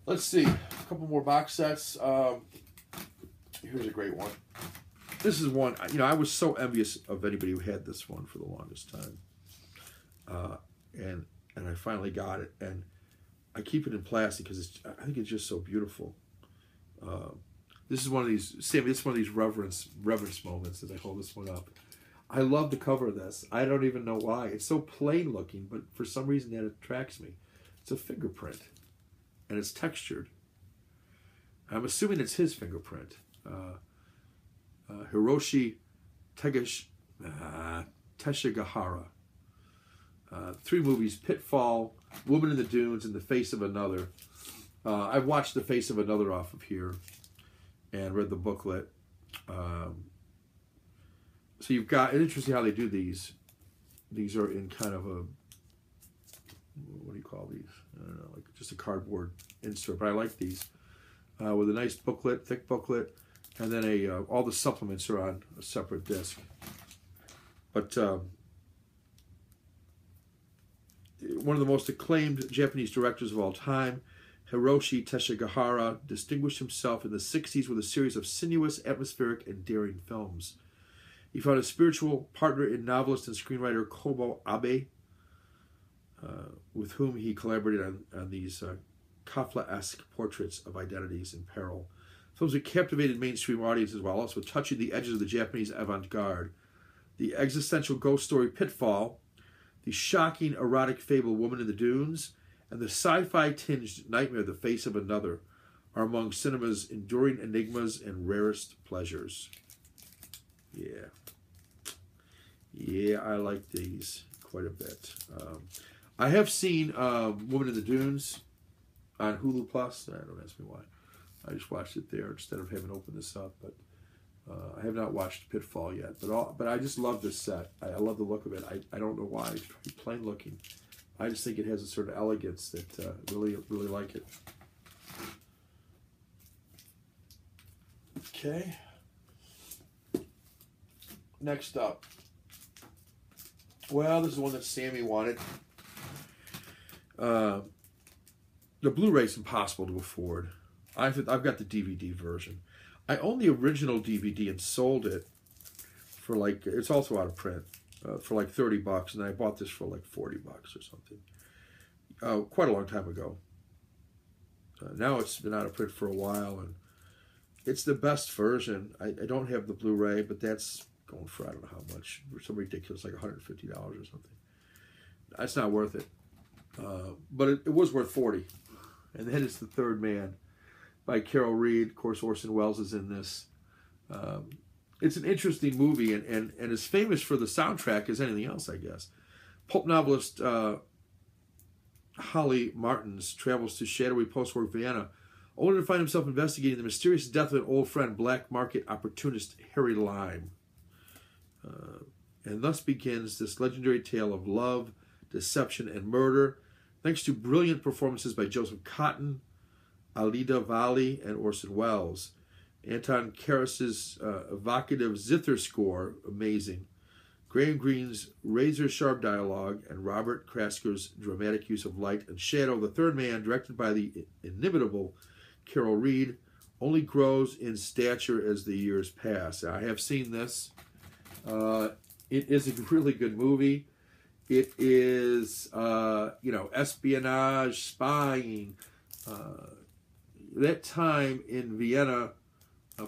Let's see. A couple more box sets. Here's a great one. This is one, you know, I was so envious of anybody who had this one for the longest time. And I finally got it. And I keep it in plastic because I think it's just so beautiful. This is one of these, Sammy, this is one of these reverence moments as I hold this one up. I love the cover of this. I don't even know why. It's so plain looking, but for some reason that attracts me. It's a fingerprint, and it's textured. I'm assuming it's his fingerprint. Hiroshi Teshigahara. 3 movies: Pitfall, Woman in the Dunes, and The Face of Another. I've watched The Face of Another off of here and read the booklet. So you've got, it's interesting how they do these. These are in kind of a, what do you call these? I don't know, like just a cardboard insert, but I like these. With a nice booklet, thick booklet, and then all the supplements are on a separate disc. But one of the most acclaimed Japanese directors of all time, Hiroshi Teshigahara, distinguished himself in the 60s with a series of sinuous, atmospheric, and daring films. He found a spiritual partner in novelist and screenwriter Kobo Abe, with whom he collaborated on these Kafka-esque portraits of identities in peril. Films that captivated mainstream audiences while also touching the edges of the Japanese avant-garde. The existential ghost story Pitfall, the shocking erotic fable Woman in the Dunes, and the sci-fi tinged nightmare The Face of Another are among cinema's enduring enigmas and rarest pleasures. Yeah. Yeah, I like these quite a bit. I have seen Woman in the Dunes on Hulu Plus. Don't ask me why. I just watched it there instead of having opened this up. But I have not watched Pitfall yet. But I just love this set. I love the look of it. I don't know why. It's pretty plain looking. I just think it has a sort of elegance that really like it. Okay. Next up. Well, this is one that Sammy wanted. The Blu-ray is impossible to afford. I've got the DVD version. I own the original DVD and sold it for like, it's also out of print, for like $30, and I bought this for like $40 or something. Quite a long time ago. Now it's been out of print for a while, and it's the best version. I don't have the Blu-ray, but that's going for I don't know how much, for some ridiculous, like $150 or something. That's not worth it. But it was worth $40. And then it's The Third Man by Carol Reed. Of course, Orson Welles is in this. It's an interesting movie and as famous for the soundtrack as anything else, I guess. Pulp novelist Holly Martins travels to shadowy post-war Vienna, only to find himself investigating the mysterious death of an old friend, black market opportunist Harry Lime. And thus begins this legendary tale of love, deception, and murder, thanks to brilliant performances by Joseph Cotten, Alida Valli, and Orson Welles. Anton Karas's evocative zither score, amazing. Graham Greene's razor-sharp dialogue, and Robert Krasker's dramatic use of light and shadow. The Third Man, directed by the inimitable Carol Reed, only grows in stature as the years pass. I have seen this. It is a really good movie. It is, espionage, spying. That time in Vienna,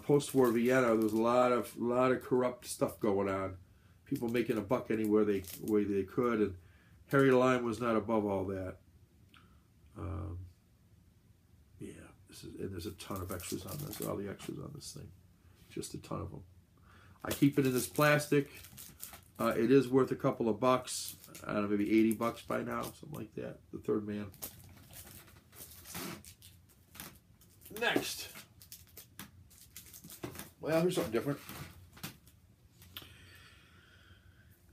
post-war Vienna, there was a lot of corrupt stuff going on. People making a buck anywhere they could, and Harry Lime was not above all that. And there's a ton of extras on this. All the extras on this thing, just a ton of them. I keep it in this plastic. It is worth a couple of bucks. I don't know, maybe $80 by now, something like that. The Third Man. Next. Well, here's something different.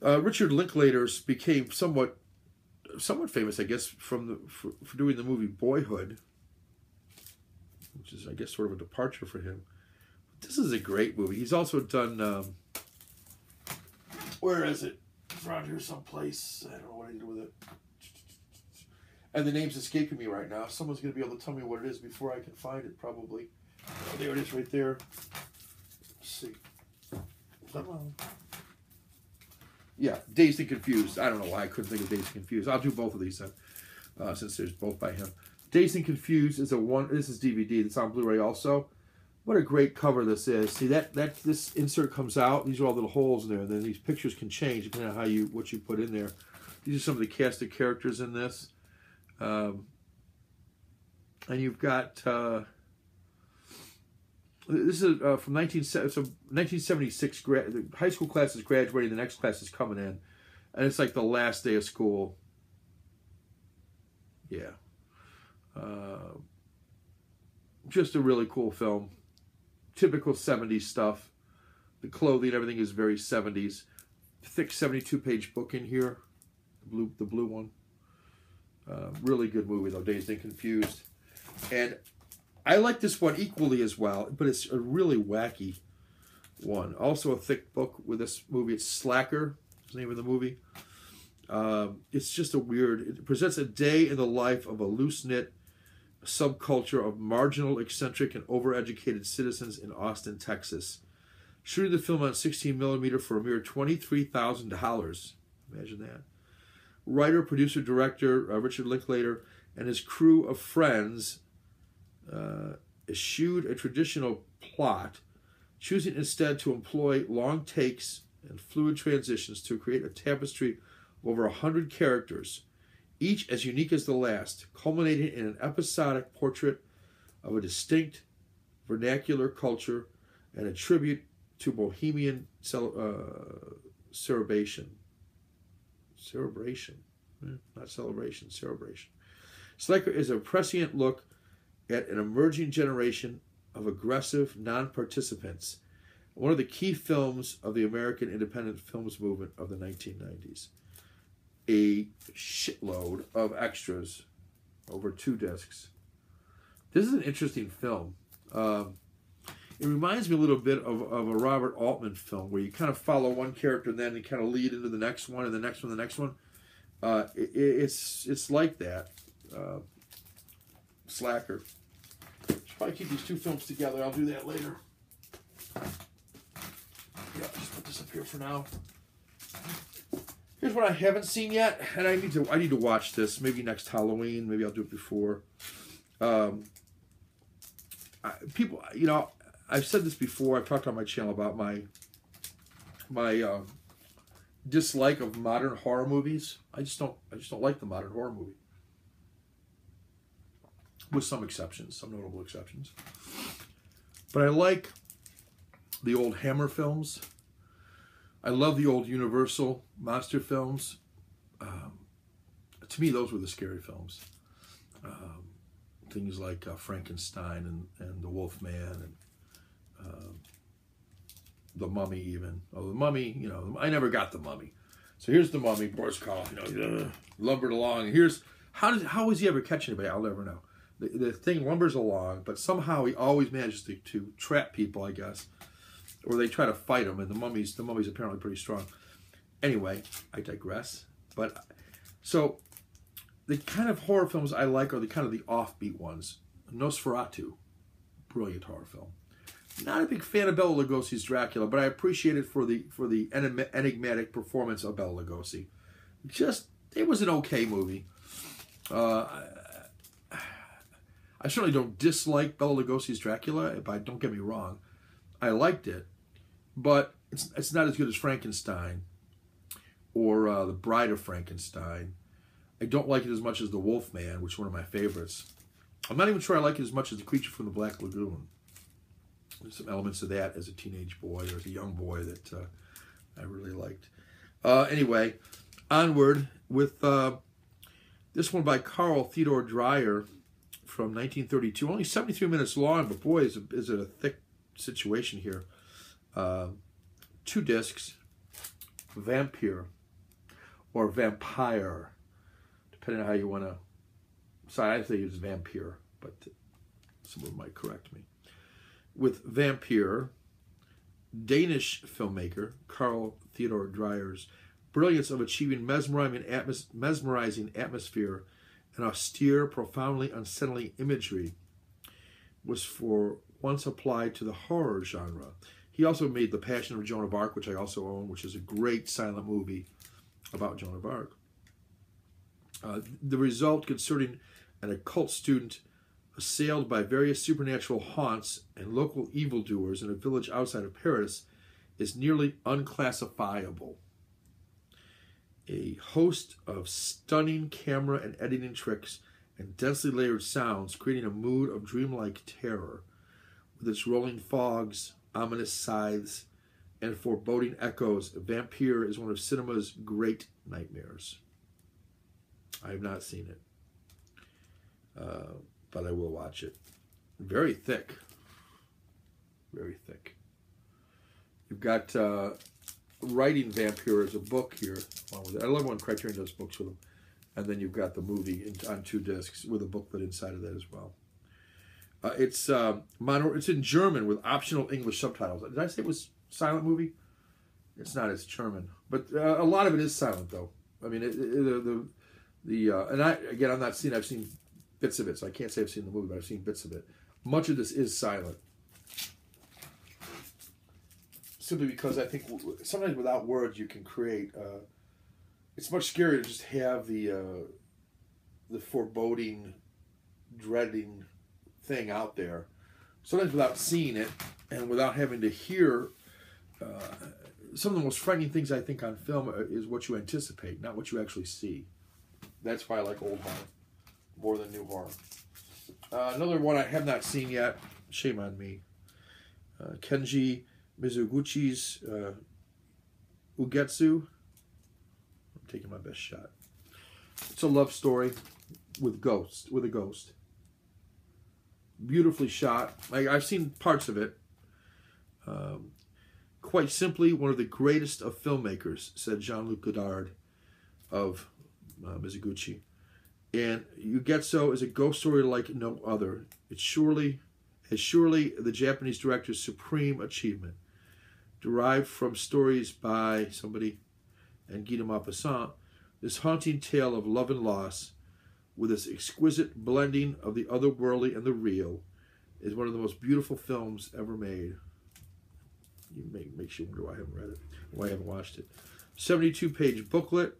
Richard Linklater's became somewhat famous, I guess, for doing the movie Boyhood, which is, I guess, sort of a departure for him. This is a great movie. He's also done, where is it? It's around here someplace. I don't know what I did with it. And the name's escaping me right now. Someone's going to be able to tell me what it is before I can find it, probably. Oh, there it is right there. Let's see. Come on. Yeah, Dazed and Confused. I don't know why I couldn't think of Dazed and Confused. I'll do both of these then, since there's both by him. Dazed and Confused is this is DVD. It's on Blu-ray also. What a great cover this is. See, this insert comes out. These are all little holes in there. And then these pictures can change depending on what you put in there. These are some of the cast of characters in this. And you've got this is from 1976. The high school class is graduating, the next class is coming in, and it's like the last day of school. Yeah, just a really cool film. Typical 70s stuff. The clothing, everything is very 70s. Thick 72-page book in here, the blue one. Really good movie though, Dazed and Confused. And I like this one equally as well, but it's a really wacky one. Also a thick book with this movie. It's Slacker, is the name of the movie. It's just it presents a day in the life of a loose-knit subculture of marginal, eccentric, and overeducated citizens in Austin, Texas. Shooting the film on 16mm for a mere $23,000. Imagine that. Writer, producer, director Richard Linklater and his crew of friends eschewed a traditional plot, choosing instead to employ long takes and fluid transitions to create a tapestry of over 100 characters, each as unique as the last, culminating in an episodic portrait of a distinct vernacular culture and a tribute to bohemian celebration. Slacker is a prescient look at an emerging generation of aggressive non-participants, one of the key films of the American independent films movement of the 1990s. A shitload of extras over 2 discs. This is an interesting film. It reminds me a little bit of a Robert Altman film where you kind of follow one character and then you kind of lead into the next one and the next one, the next one. It's like that. Slacker. Should probably keep these 2 films together. I'll do that later. Yeah, just put this up here for now. Here's what I haven't seen yet, and I need to watch this. Maybe next Halloween. Maybe I'll do it before. People, you know, I've said this before. I've talked on my channel about my dislike of modern horror movies. I just don't like the modern horror movie, with some exceptions, some notable exceptions. But I like the old Hammer films. I love the old Universal monster films. To me, those were the scary films. Things like Frankenstein and The Wolfman and The Mummy even. Oh, The Mummy, you know, I never got The Mummy. So here's The Mummy, Boris Karloff, you know, lumbered along. And here's, how was he ever catch anybody? I'll never know. The thing lumbers along, but somehow he always manages to trap people, I guess. Or they try to fight him, and the mummy's apparently pretty strong. Anyway, I digress. But so the kind of horror films I like are the kind of the offbeat ones. Nosferatu, brilliant horror film. Not a big fan of Bela Lugosi's Dracula, but I appreciate it for the enigmatic performance of Bela Lugosi. It was an okay movie. I certainly don't dislike Bela Lugosi's Dracula, but don't get me wrong. I liked it, but it's not as good as Frankenstein or The Bride of Frankenstein. I don't like it as much as The Wolfman, which is one of my favorites. I'm not even sure I like it as much as The Creature from the Black Lagoon. There's some elements of that as a teenage boy or as a young boy that I really liked. Anyway, onward with this one by Carl Theodor Dreyer from 1932. Only 73 minutes long, but boy, is it a thick situation here. 2 discs, Vampire, or Vampire, depending on how you want to. Sorry, I say it's Vampire, but someone might correct me. With Vampire, Danish filmmaker Carl Theodor Dreyer's brilliance of achieving mesmerizing atmosphere and austere, profoundly unsettling imagery was for once applied to the horror genre. He also made The Passion of Joan of Arc, which I also own, which is a great silent movie about Joan of Arc. The result concerning an occult student assailed by various supernatural haunts and local evildoers in a village outside of Paris is nearly unclassifiable. A host of stunning camera and editing tricks and densely layered sounds, creating a mood of dreamlike terror. With its rolling fogs, ominous scythes, and foreboding echoes, Vampire is one of cinema's great nightmares. I have not seen it, but I will watch it. Very thick. Very thick. You've got Writing Vampire as a book here. I love when Criterion does books with them. And then you've got the movie on 2 discs with a booklet inside of that as well. It's in German with optional English subtitles. Did I say it was a silent movie? It's not. It's German, but a lot of it is silent though. I mean, and I'm not seeing. I've seen bits of it, so I can't say I've seen the movie, but I've seen bits of it. Much of this is silent, simply because I think sometimes without words you can create. It's much scarier to just have the foreboding, dreading thing out there. Sometimes without seeing it and without having to hear, some of the most frightening things I think on film is what you anticipate, not what you actually see. That's why I like old horror more than new horror. Another one I have not seen yet, shame on me, Kenji Mizoguchi's Ugetsu. I'm taking my best shot. It's a love story with a ghost. Beautifully shot. I've seen parts of it. Quite simply, one of the greatest of filmmakers, said Jean-Luc Godard of Mizoguchi. And Ugetsu is a ghost story like no other. It's surely the Japanese director's supreme achievement. Derived from stories by somebody and Guy de Maupassant, this haunting tale of love and loss, with its exquisite blending of the otherworldly and the real, is one of the most beautiful films ever made. Makes you wonder why I haven't read it, why I haven't watched it. 72-page booklet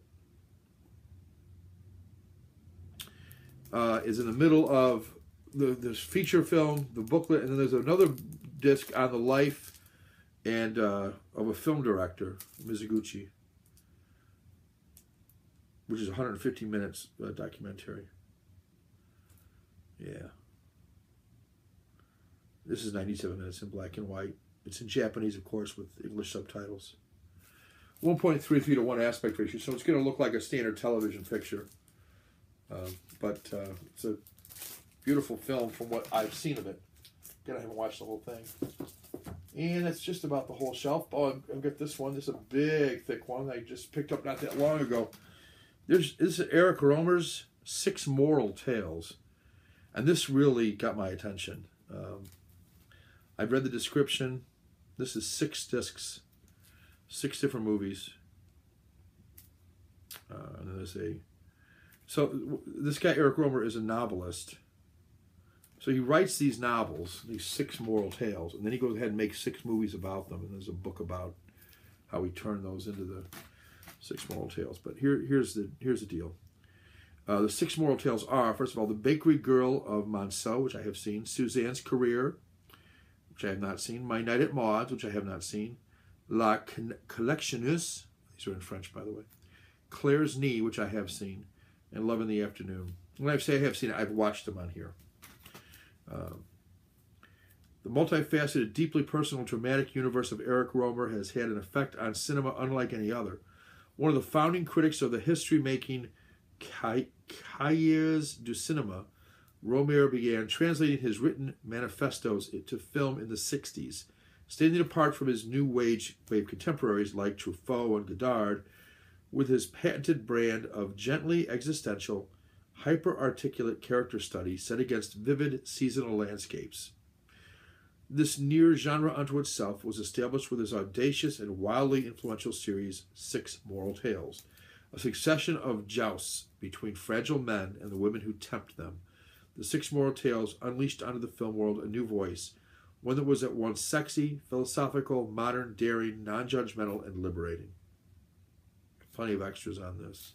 is in the middle of this feature film, the booklet, and then there's another disc on the life and of a film director, Mizoguchi, which is 150 minutes documentary. Yeah. This is 97 minutes in black and white. It's in Japanese, of course, with English subtitles. 1.33 to 1 aspect ratio, so it's going to look like a standard television picture. But it's a beautiful film from what I've seen of it. Again, I haven't watched the whole thing. And that's just about the whole shelf. Oh, I've got this one. This is a big, thick one I just picked up not that long ago. This is Eric Rohmer's 6 Moral Tales. And this really got my attention. I've read the description. This is 6 discs, 6 different movies. And then there's so this guy, Eric Rohmer, is a novelist. So he writes these novels, these 6 moral tales, and then he goes ahead and makes 6 movies about them. And there's a book about how he turned those into the 6 moral tales. But here's the deal. The 6 moral tales are, first of all, The Bakery Girl of Monceau, which I have seen, Suzanne's Career, which I have not seen, My Night at Maud's, which I have not seen, La Collectionneuse, these are in French, by the way, Claire's Knee, which I have seen, and Love in the Afternoon. When I say I have seen it, I've watched them on here. The multifaceted, deeply personal, dramatic universe of Eric Rohmer has had an effect on cinema unlike any other. One of the founding critics of the history-making Cahiers du Cinéma, Rohmer began translating his written manifestos to film in the 60s, standing apart from his new wave contemporaries like Truffaut and Godard, with his patented brand of gently existential, hyper-articulate character study set against vivid seasonal landscapes. This near genre unto itself was established with his audacious and wildly influential series, 6 Moral Tales, A succession of jousts between fragile men and the women who tempt them. The six moral tales unleashed onto the film world a new voice, one that was at once sexy, philosophical, modern, daring, non-judgmental, and liberating. Plenty of extras on this.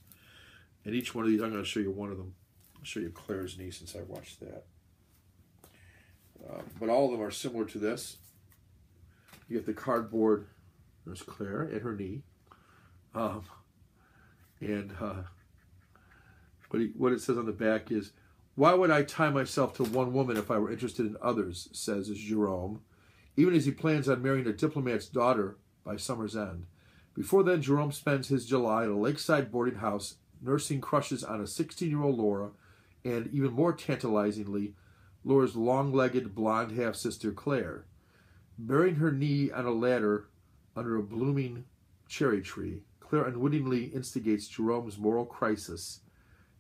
And each one of these, I'm going to show you one of them. I'll show you Claire's knee since I watched that. But all of them are similar to this. You get the cardboard, there's Claire and her knee. What it says on the back is, "Why would I tie myself to one woman if I were interested in others," says Jerome, even as he plans on marrying a diplomat's daughter by summer's end. Before then, Jerome spends his July at a lakeside boarding house nursing crushes on a 16-year-old Laura, and even more tantalizingly, Laura's long-legged blonde half-sister Claire. Burying her knee on a ladder under a blooming cherry tree, Claire unwittingly instigates Jerome's moral crisis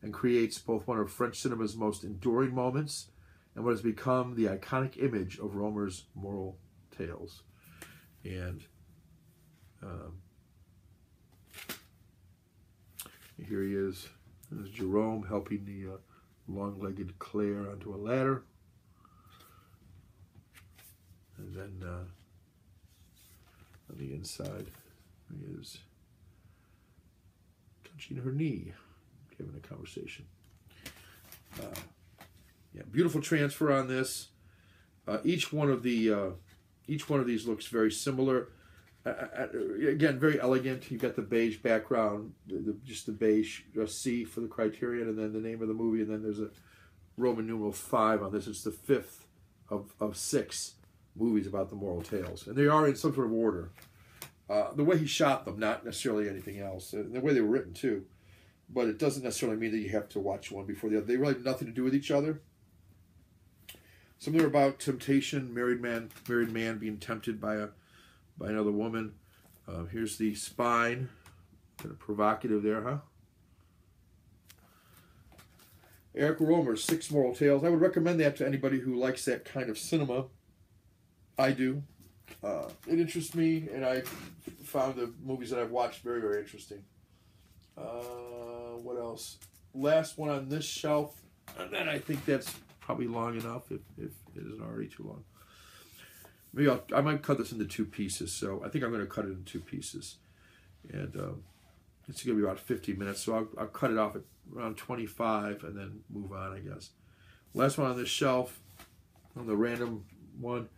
and creates both one of French cinema's most enduring moments and what has become the iconic image of Rohmer's moral tales. And here he is. There's Jerome helping the long-legged Claire onto a ladder. And then on the inside, he is touching her knee, having a conversation. Yeah, beautiful transfer on this. Each one of these looks very similar. Again, very elegant. You've got the beige background, just the beige C for the Criterion, and then the name of the movie, and then there's a Roman numeral 5 on this. It's the 5th of 6 movies about the moral tales, and they are in some sort of order. The way he shot them, not necessarily anything else, and the way they were written too. But it doesn't necessarily mean that you have to watch one before the other. They really have nothing to do with each other. Some of them are about temptation, married man being tempted by another woman. Here's the spine, kind of provocative there, huh? Eric Rohmer's 6 Moral Tales. I would recommend that to anybody who likes that kind of cinema. I do. It interests me, and I found the movies that I've watched very, very interesting. What else? Last one on this shelf, and then I think that's probably long enough if it isn't already too long. Maybe I might cut this into 2 pieces, so I think I'm going to cut it into 2 pieces. And it's going to be about 50 minutes, so I'll cut it off at around 25 and then move on, I guess. Last one on this shelf, on the random one,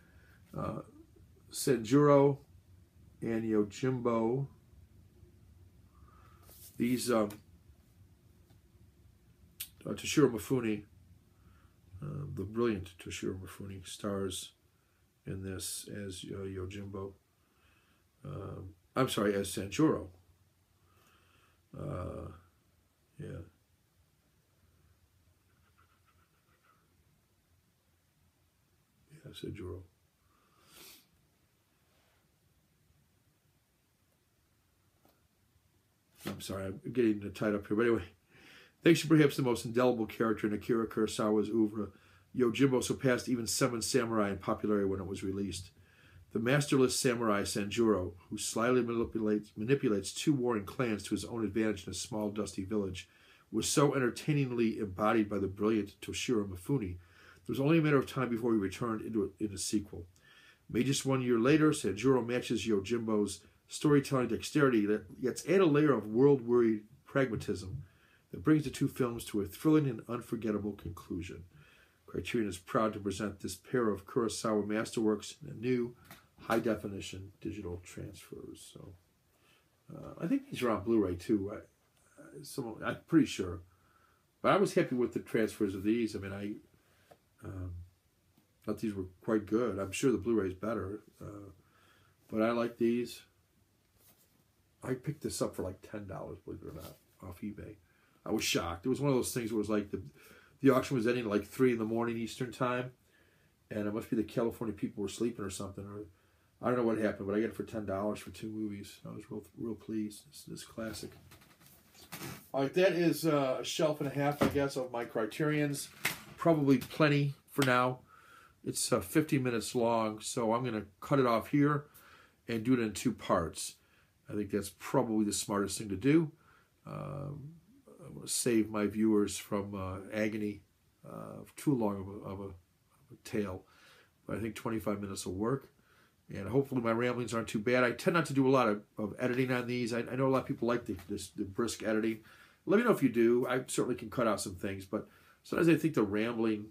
Sanjuro and Yojimbo. These Toshiro Mifune, the brilliant Toshiro Mifune, stars in this as Yojimbo. I'm sorry, as Sanjuro. Yeah. Yeah, Sanjuro. I'm sorry, I'm getting tied up here. But anyway, thanks to perhaps the most indelible character in Akira Kurosawa's oeuvre, Yojimbo surpassed even Seven Samurai in popularity when it was released. The masterless samurai Sanjuro, who slyly manipulates 2 warring clans to his own advantage in a small, dusty village, was so entertainingly embodied by the brilliant Toshiro Mifune, it was only a matter of time before he returned in a sequel. Made just 1 year later, Sanjuro matches Yojimbo's storytelling dexterity that yet add a layer of world-weary pragmatism that brings the 2 films to a thrilling and unforgettable conclusion. Criterion is proud to present this pair of Kurosawa masterworks in a new, high-definition digital transfers. So, I think these are on Blu-ray too. I'm pretty sure, but I was happy with the transfers of these. I mean, I thought these were quite good. I'm sure the Blu-ray is better, but I like these. I picked this up for like $10, believe it or not, off eBay. I was shocked. It was one of those things where it was like the auction was ending at like 3 in the morning Eastern time, and it must be the California people were sleeping or something, or I don't know what happened, but I got it for $10 for 2 movies. I was real pleased. This classic. All right, that is a shelf and a half, I guess, of my Criterions. Probably plenty for now. It's 50 minutes long, so I'm going to cut it off here and do it in 2 parts. I think that's probably the smartest thing to do. I want to save my viewers from agony of too long of a tale. But I think 25 minutes will work. And hopefully my ramblings aren't too bad. I tend not to do a lot of editing on these. I know a lot of people like the brisk editing. Let me know if you do. I certainly can cut out some things. But sometimes I think the rambling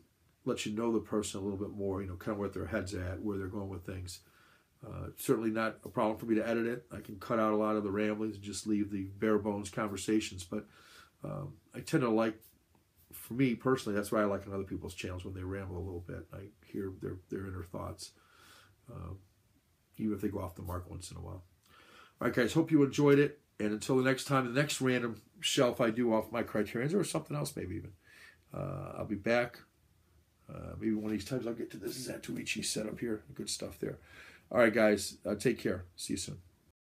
lets you know the person a little bit more, you know, kind of where their head's at, where they're going with things. Certainly not a problem for me to edit it. I can cut out a lot of the ramblings and just leave the bare bones conversations. But I tend to like, for me personally, that's why I like on other people's channels when they ramble a little bit. I hear their inner thoughts, even if they go off the mark once in a while. All right, guys, hope you enjoyed it. And until the next time, the next random shelf I do off my Criterions, or something else maybe even, I'll be back. Maybe one of these times I'll get to this Zatoichi setup here. Good stuff there. All right, guys, take care. See you soon.